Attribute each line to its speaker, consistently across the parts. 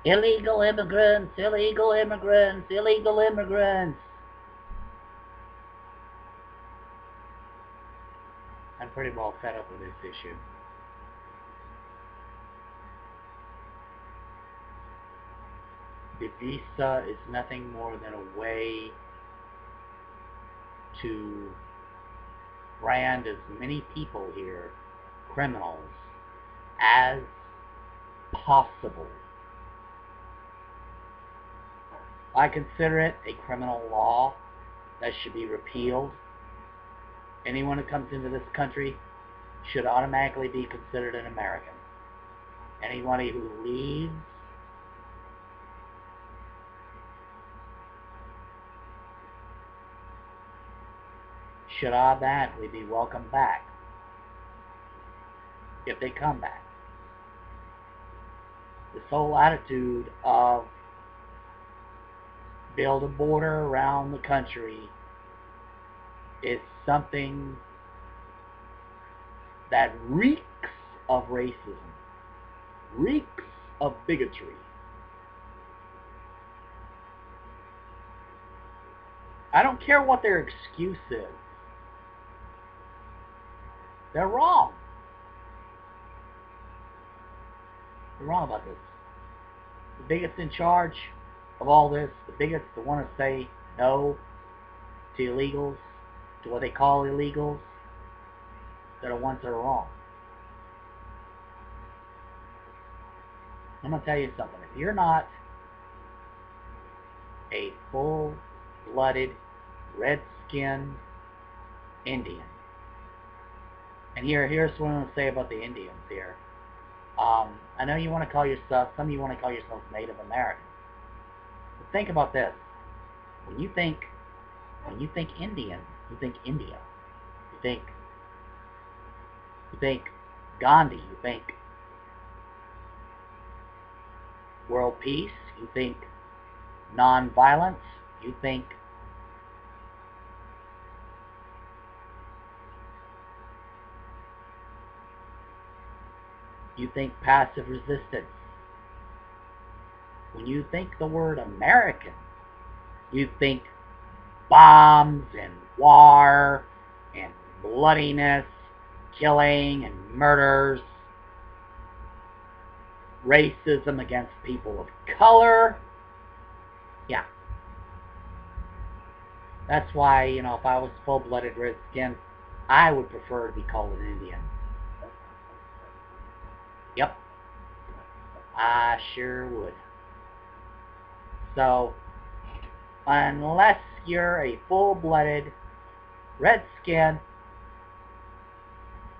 Speaker 1: Illegal immigrants, illegal immigrants, illegal immigrants. I'm pretty well fed up with this issue. The visa is nothing more than a way to brand as many people here criminals as possible. I consider it a criminal law that should be repealed. Anyone who comes into this country should automatically be considered an American. Anybody who leaves should automatically be welcomed back if they come back. This whole attitude of build a border around the country is something that reeks of racism, reeks of bigotry. I don't care what their excuse is. They're wrong. They're wrong about this. The biggest in charge of all this, the biggest to want to say no to illegals, to what they call illegals, they're the ones that are wrong. I'm going to tell you something. If you're not a full-blooded, red-skinned Indian, and here's what I'm going to say about the Indians here. I know you want to call yourself, some of you want to call yourselves Native American. But think about this. When you think Indian, you think India. You think Gandhi. You think world peace. You think non-violence. You think passive resistance. When you think the word American, you think bombs and war and bloodiness, killing and murders, racism against people of color. Yeah. That's why, if I was full-blooded red-skinned, I would prefer to be called an Indian. Yep. I sure would. So, unless you're a full-blooded redskin,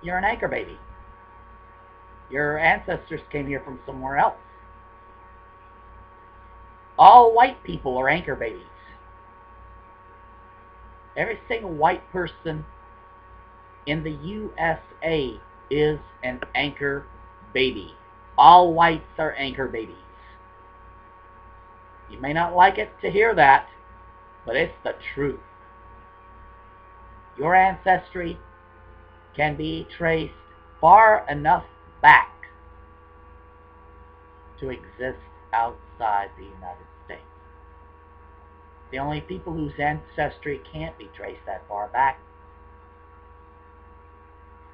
Speaker 1: you're an anchor baby. Your ancestors came here from somewhere else. All white people are anchor babies. Every single white person in the USA is an anchor baby. All whites are anchor babies. You may not like it to hear that, but it's the truth. Your ancestry can be traced far enough back to exist outside the United States. The only people whose ancestry can't be traced that far back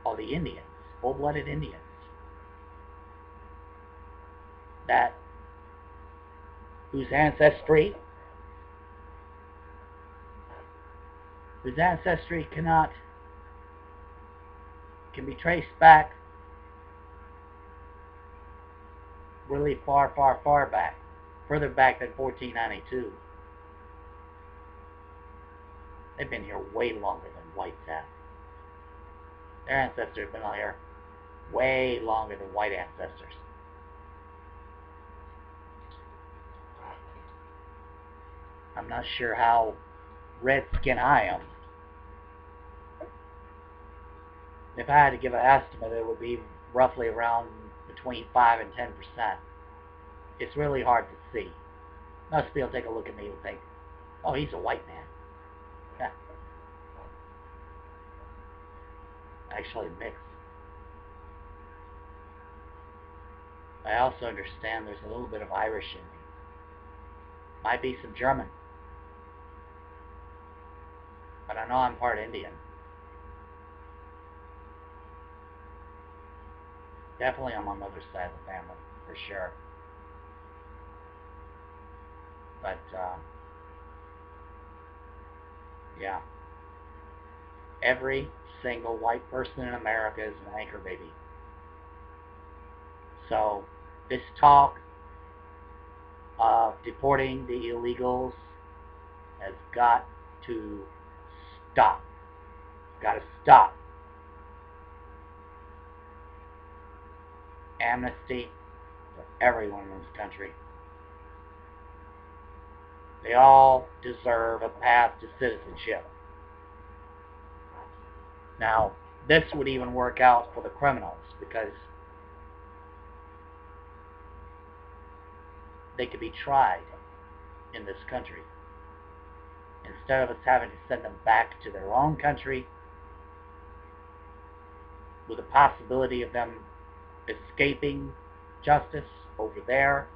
Speaker 1: are the Indians, full-blooded Indians, whose ancestry can be traced back really far, far, far back, further back than 1492. They've been here way longer than whites have. Their ancestors have been out here way longer than white ancestors. I'm not sure how red-skinned I am. If I had to give an estimate, it would be roughly around between 5 and 10%. It's really hard to see. Most people take a look at me and think, oh, he's a white man. Yeah. Actually mixed. I also understand there's a little bit of Irish in me. Might be some German. But I know I'm part Indian. Definitely on my mother's side of the family, for sure. But, yeah. Every single white person in America is an anchor baby. So, this talk of deporting the illegals has got to stop. Got to stop. Amnesty for everyone in this country. They all deserve a path to citizenship. Now, this would even work out for the criminals because they could be tried in this country. Instead of us having to send them back to their own country with the possibility of them escaping justice over there,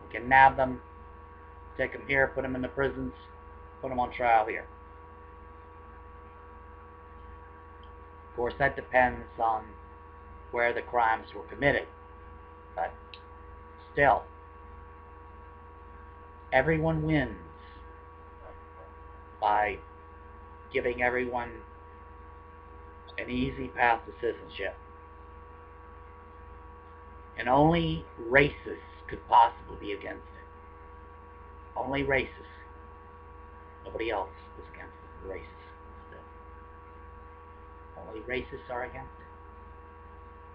Speaker 1: we can nab them, take them here, put them in the prisons, put them on trial here. Of course, that depends on where the crimes were committed. But still, everyone wins by giving everyone an easy path to citizenship. And only racists could possibly be against it. Only racists. Nobody else is against it. Racists. Only racists are against it.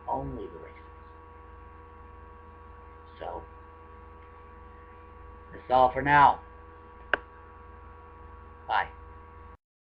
Speaker 1: Only the racists. So, that's all for now.